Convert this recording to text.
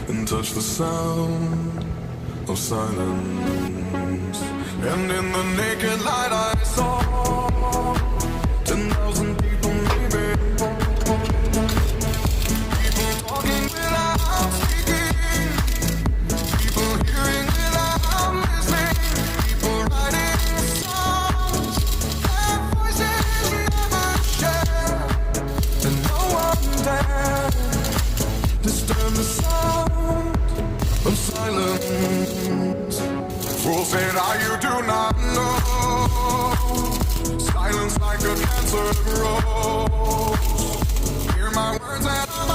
and touch the sound of silence. And in the naked light I saw 10,000 people, maybe. People talking without speaking, people hearing without listening, people writing songs their voices never share, and no one dare disturb the sound of silence. Fools say that you do not know, silence like a cancer grows. Hear my words and I'm